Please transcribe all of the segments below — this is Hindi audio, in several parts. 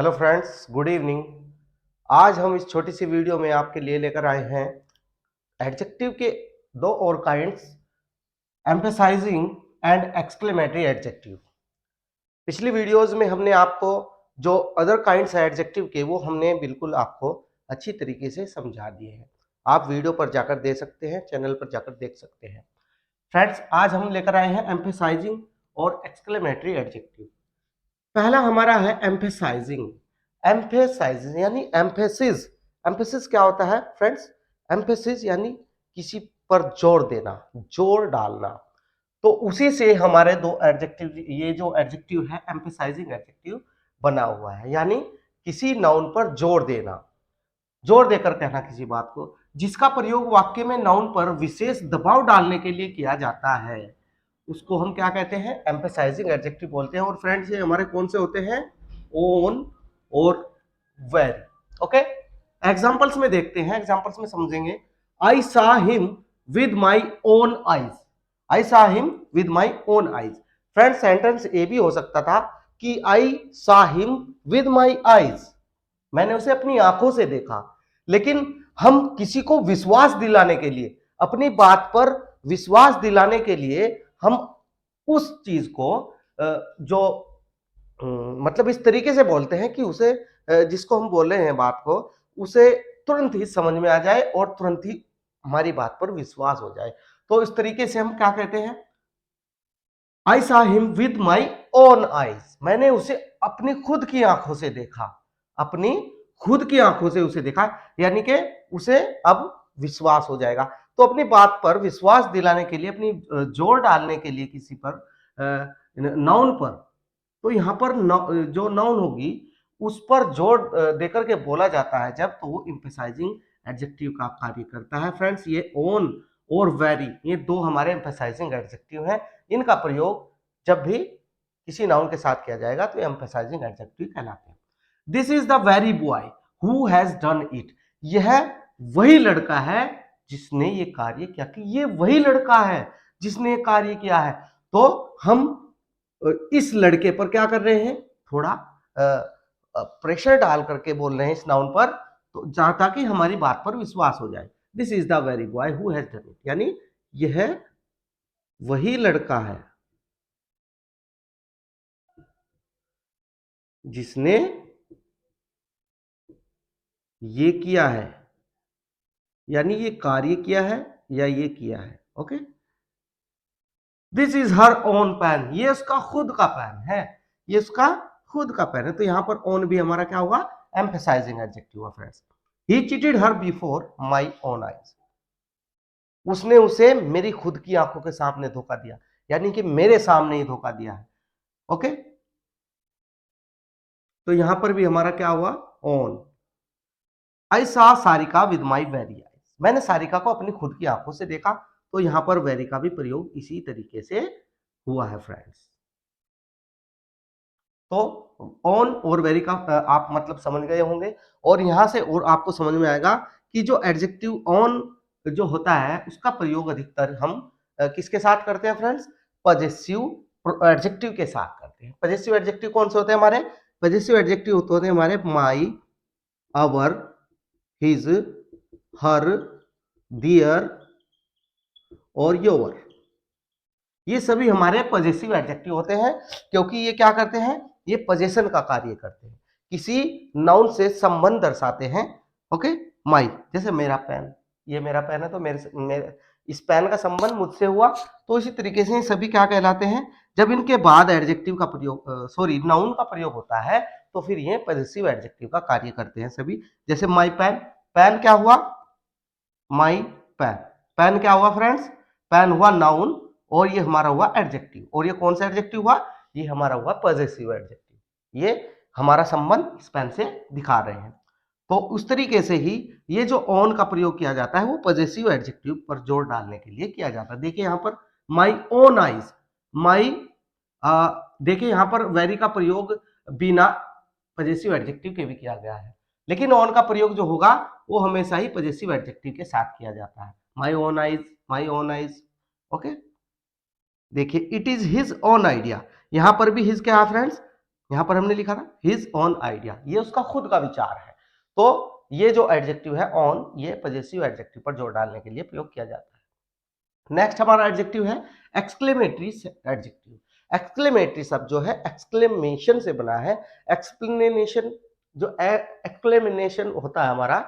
Hello friends, good evening. आज हम इस छोटी सी वीडियो में आपके लिए लेकर आए हैं एडजेक्टिव के दो और kinds, emphasizing and exclamatory adjective. पिछली वीडियोस में हमने आपको जो अदर काइंड्स है एडजेक्टिव के, वो हमने बिल्कुल आपको अच्छी तरीके से समझा दिए हैं। आप वीडियो पर जाकर दे सकते हैं, चैनल पर जाकर देख सकते हैं। फ्रेंड्स, आज हम लेकर आए हैं एम्फेसाइजिंग और एक्सक्लेमेटरी एडजेक्टिव। पहला हमारा है एम्फेसाइजिंग। एम्फेसाइजिंग यानी एम्फेसिस। एम्फेसिस क्या होता है फ्रेंड्स? एम्फेसिस यानी किसी पर जोर देना, जोर डालना। तो उसी से हमारे दो एडजेक्टिव, ये जो एडजेक्टिव है एम्फेसाइजिंग एडजेक्टिव बना हुआ है, यानी किसी नाउन पर जोर देना, जोर देकर कहना किसी बात को, जिसका प्रयोग वाक्य में नाउन पर विशेष दबाव डालने के लिए किया जाता है, उसको हम क्या कहते हैं? एम्फेसाइजिंग एडजेक्टिव बोलते हैं। और फ्रेंड्स, ये हमारे कौन से होते हैं? ओन और वेरी। ओके, एग्जांपल्स में देखते हैं, एग्जांपल्स में समझेंगे। I saw him with my own eyes. I saw him with my own eyes. Friends, sentence ये भी हो सकता था कि आई saw him with my eyes, मैंने उसे अपनी आंखों से देखा। लेकिन हम किसी को विश्वास दिलाने के लिए, अपनी बात पर विश्वास दिलाने के लिए हम उस चीज को जो मतलब इस तरीके से बोलते हैं कि उसे, जिसको हम बोल रहे हैं बात को, उसे तुरंत ही समझ में आ जाए और तुरंत ही हमारी बात पर विश्वास हो जाए। तो इस तरीके से हम क्या कहते हैं? I saw him with my own eyes, मैंने उसे अपनी खुद की आंखों से देखा। अपनी खुद की आंखों से उसे देखा, यानी कि उसे अब विश्वास हो जाएगा। तो अपनी बात पर विश्वास दिलाने के लिए, अपनी जोर डालने के लिए किसी पर, नाउन पर, तो यहाँ पर जो नाउन होगी उस पर जोर देकर के बोला जाता है जब, तो वो एम्फेसाइजिंग एडजेक्टिव का कार्य करता है। फ्रेंड्स, ये ओन और वेरी, ये दो हमारे एम्फेसाइजिंग एडजेक्टिव हैं। इनका प्रयोग जब भी किसी नाउन के साथ किया जाएगा तो एम्फेसाइजिंग एडजेक्टिव कहलाते हैं। This is the very boy who has done it. यह वही लड़का है जिसने ये कार्य किया, कि ये वही लड़का है जिसने ये कार्य किया है। तो हम इस लड़के पर क्या कर रहे हैं? थोड़ा प्रेशर डाल करके बोल रहे हैं इस नाउन पर, तो ताकि हमारी बात पर विश्वास हो जाए। This is the very boy who has done it, यानी यह वही लड़का है जिसने ये किया है, यानी ये कार्य किया है या ये किया है। Okay, this is her own pen. ये उसका खुद का पेन है, ये उसका खुद का पेन है। तो यहां पर ओन भी हमारा क्या हुआ? एम्फेसाइजिंग एडजेक्टिव हुआ। Friends, he cheated her before my own eyes. उसने उसे मेरी खुद की आंखों के सामने धोखा दिया, यानी कि मेरे सामने ही धोखा दिया है। ओके, तो यहां पर भी हमारा क्या हुआ? ओन। आई सा Sarika with my very eyes. मैंने सारिका को अपनी खुद की आंखों से देखा। तो यहां पर वेरी का भी प्रयोग इसी तरीके से हुआ है। फ्रेंड्स, तो ऑन और वेरी का आप मतलब समझ गए होंगे। और यहां से और आपको समझ में आएगा कि जो एडजेक्टिव ऑन जो होता है उसका प्रयोग अधिकतर हम किसके साथ करते हैं फ्रेंड्स? पजेसिव एडजेक्टिव के साथ करते हैं। पजेसिव एडजेक्टिव कौन से होते हैं हमारे? पजेसिव एडजेक्टिव होते हैं हमारे माई, आवर, हिज, हर, दियर और योर। ये सभी हमारे पजेसिव एडजेक्टिव होते हैं, क्योंकि ये क्या करते हैं? ये पोजेशन का कार्य करते हैं, किसी नाउन से संबंध दर्शाते हैं। ओके, माई, जैसे मेरा पेन, ये मेरा पेन है, तो मेरे इस पेन का संबंध मुझसे हुआ। तो इसी तरीके से ये सभी क्या कहलाते हैं? जब इनके बाद एडजेक्टिव का प्रयोग, सॉरी, नाउन का प्रयोग होता है, तो फिर ये पजेसिव एडजेक्टिव का कार्य करते हैं सभी। जैसे माई पेन, पेन क्या हुआ? My pen. पेन क्या हुआ फ्रेंड्स? पेन हुआ नाउन, और ये हमारा हुआ एडजेक्टिव। और ये कौन सा एडजेक्टिव हुआ? ये हमारा हुआ पॉजेसिव एडजेक्टिव। ये हमारा संबंध इस पेन से दिखा रहे हैं। तो उस तरीके से ही ये जो ऑन का प्रयोग किया जाता है वो पॉजेसिव एडजेक्टिव पर जोर डालने के लिए किया जाता है। देखिए यहां पर माई ओन आईज, माई, देखिए यहां पर वेरी का प्रयोग बिना पॉजेसिव एडजेक्टिव के भी किया गया है, लेकिन ऑन का प्रयोग जो होगा वो हमेशा ही पॉजेसिव एडजेक्टिव के साथ किया जाता है। My own eyes, my own eyes. Okay, देखिए it is his own idea. यहां पर भी हिज क्या है फ्रेंड्स? यहां पर हमने लिखा था हिज ऑन आइडिया, ये उसका खुद का विचार है। तो ये जो एडजेक्टिव है ऑन, ये पजेसिव एडजेक्टिव पर जोर डालने के लिए प्रयोग किया जाता है। नेक्स्ट हमारा एडजेक्टिव है एक्सक्लेमेटरी एडजेक्टिव। एक्सक्लेमेटरी शब्द जो है एक्सक्लेमेशन से बना है। एक्सप्लेनेशन जो एक्सक्लेमेशन होता है हमारा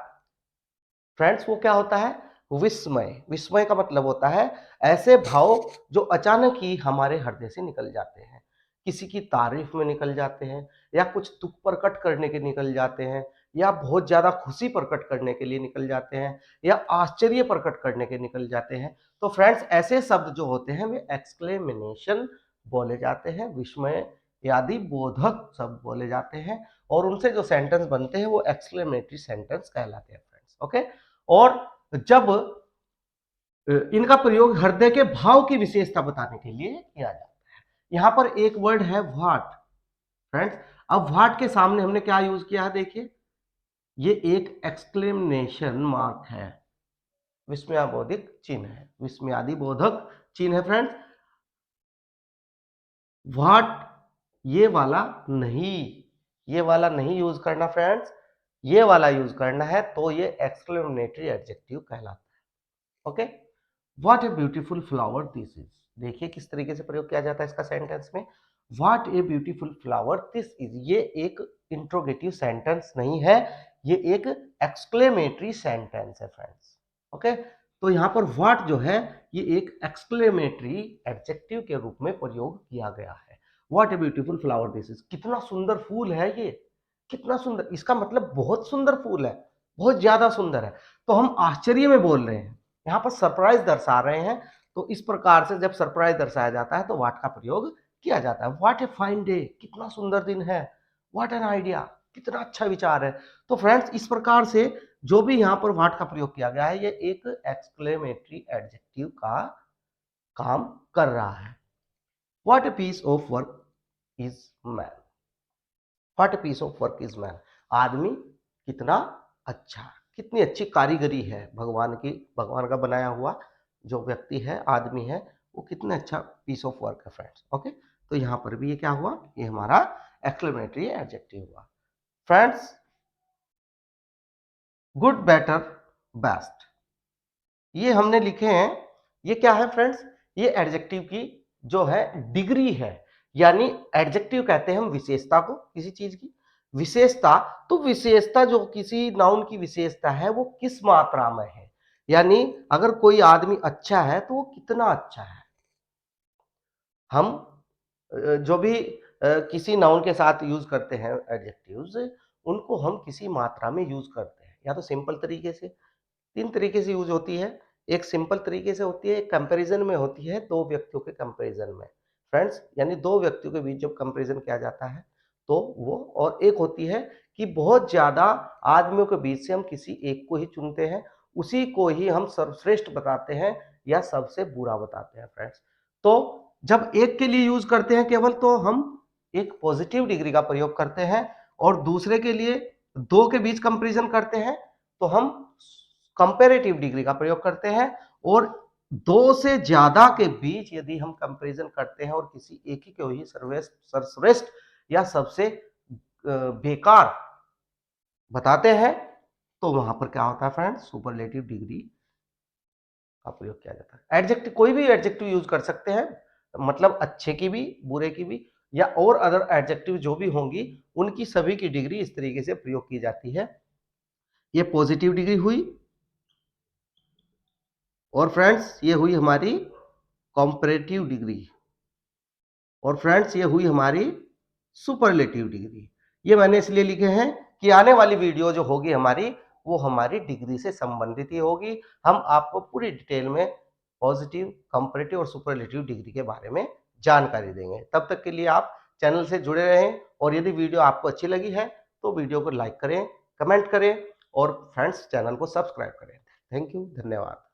फ्रेंड्स, वो क्या होता है? विस्मय। विस्मय का मतलब होता है ऐसे भाव जो अचानक ही हमारे हृदय से निकल जाते हैं, किसी की तारीफ में निकल जाते हैं, या कुछ दुख प्रकट करने के निकल जाते हैं, या बहुत ज्यादा खुशी प्रकट करने के लिए निकल जाते हैं, या आश्चर्य प्रकट करने के निकल जाते हैं। तो फ्रेंड्स ऐसे शब्द जो होते हैं वे एक्सक्लेमेशन बोले जाते हैं, विस्मय आदि बोधक शब्द बोले जाते हैं, और उनसे जो सेंटेंस बनते हैं वो एक्सक्लेमेटरी सेंटेंस कहलाते हैं फ्रेंड्स। ओके, और जब इनका प्रयोग हृदय के भाव की विशेषता बताने के लिए किया जाता है। यहां पर एक वर्ड है व्हाट फ्रेंड्स। अब व्हाट के सामने हमने क्या यूज किया है, देखिए ये एक एक्सक्लेमेशन मार्क है, विस्मयाबोधक चिन्ह है, विस्मयादि बोधक चिन्ह है फ्रेंड्स। व्हाट ये वाला नहीं, ये वाला नहीं यूज करना फ्रेंड्स, ये वाला यूज करना है, तो ये एक्सक्लेमेटरी एडजेक्टिव कहलाता है। Okay, what a beautiful flower this is. देखिए किस तरीके से प्रयोग किया जाता है इसका सेंटेंस में। What a beautiful flower this is, ये एक इंट्रोगेटिव सेंटेंस नहीं है, ये एक एक्सक्लेमेटरी सेंटेंस है फ्रेंड्स। ओके, तो यहां पर व्हाट जो है ये एक एक्सक्लेमेटरी एडजेक्टिव के रूप में प्रयोग किया गया है। What a beautiful flower this is, कितना सुंदर फूल है ये, कितना सुंदर, इसका मतलब बहुत सुंदर फूल है, बहुत ज्यादा सुंदर है। तो हम आश्चर्य में बोल रहे हैं, यहाँ पर सरप्राइज दर्शा रहे हैं। तो इस प्रकार से जब सरप्राइज दर्शाया जाता है तो व्हाट का प्रयोग किया जाता है। व्हाट ए फाइन डे, कितना सुंदर दिन है। व्हाट एन आइडिया, कितना अच्छा विचार है। तो फ्रेंड्स इस प्रकार से जो भी यहाँ पर व्हाट का प्रयोग किया गया है ये एक एक्सक्लेमेटरी एडजेक्टिव का काम कर रहा है। What a piece of work is man, what a piece of work is man, आदमी कितना अच्छा, कितनी अच्छी कारीगरी है भगवान की, भगवान का बनाया हुआ जो व्यक्ति है, आदमी है, वो कितना अच्छा पीस ऑफ वर्क है फ्रेंड्स। ओके, तो यहां पर भी ये क्या हुआ, ये हमारा एक्सक्लेमेटरी एडजेक्टिव हुआ फ्रेंड्स। गुड, बेटर, बेस्ट, ये हमने लिखे हैं, ये क्या है फ्रेंड्स, ये एडजेक्टिव की जो है डिग्री है। यानी एडजेक्टिव कहते हैं हम विशेषता को, किसी चीज की विशेषता। तो विशेषता जो किसी नाउन की विशेषता है वो किस मात्रा में है, यानी अगर कोई आदमी अच्छा है तो वो कितना अच्छा है। हम जो भी किसी नाउन के साथ यूज करते हैं एडजेक्टिव्स, उनको हम किसी मात्रा में यूज करते हैं, या तो सिंपल तरीके से, तीन तरीके से यूज होती है। एक सिंपल तरीके से होती है, एक कंपैरिजन में होती है, दो व्यक्तियों के कंपैरिजन में फ्रेंड्स, यानी दो व्यक्तियों के बीच जब कंपैरिजन किया जाता है तो वो, और एक होती है कि बहुत ज्यादा आदमियों के बीच से हम किसी एक को ही चुनते हैं, उसी को ही हम सर्वश्रेष्ठ बताते हैं या सबसे बुरा बताते हैं फ्रेंड्स। तो जब एक के लिए यूज करते हैं केवल, तो हम एक पॉजिटिव डिग्री का प्रयोग करते हैं, और दूसरे के लिए दो के बीच कंपैरिजन करते हैं तो हम कंपैरेटिव डिग्री का प्रयोग करते हैं। और दो से ज्यादा के बीच यदि हम कंपैरिजन करते हैं और किसी एक ही को ही सर्वश्रेष्ठ या सबसे बेकार बताते हैं, तो वहां पर क्या होता है फ्रेंड्स, सुपरलेटिव डिग्री का प्रयोग किया जाता है। एडजेक्टिव, कोई भी एडजेक्टिव यूज कर सकते हैं, मतलब अच्छे की भी, बुरे की भी, या और अदर एडजेक्टिव जो भी होंगी उनकी सभी की डिग्री इस तरीके से प्रयोग की जाती है। ये पॉजिटिव डिग्री हुई, और फ्रेंड्स ये हुई हमारी कॉम्परेटिव डिग्री, और फ्रेंड्स ये हुई हमारी सुपरलेटिव डिग्री। ये मैंने इसलिए लिखे हैं कि आने वाली वीडियो जो होगी हमारी, वो हमारी डिग्री से संबंधित ही होगी। हम आपको पूरी डिटेल में पॉजिटिव, कंपैरेटिव और सुपरलेटिव डिग्री के बारे में जानकारी देंगे। तब तक के लिए आप चैनल से जुड़े रहें, और यदि वीडियो आपको अच्छी लगी है तो वीडियो को लाइक करें, कमेंट करें, और फ्रेंड्स चैनल को सब्सक्राइब करें। थैंक यू, धन्यवाद।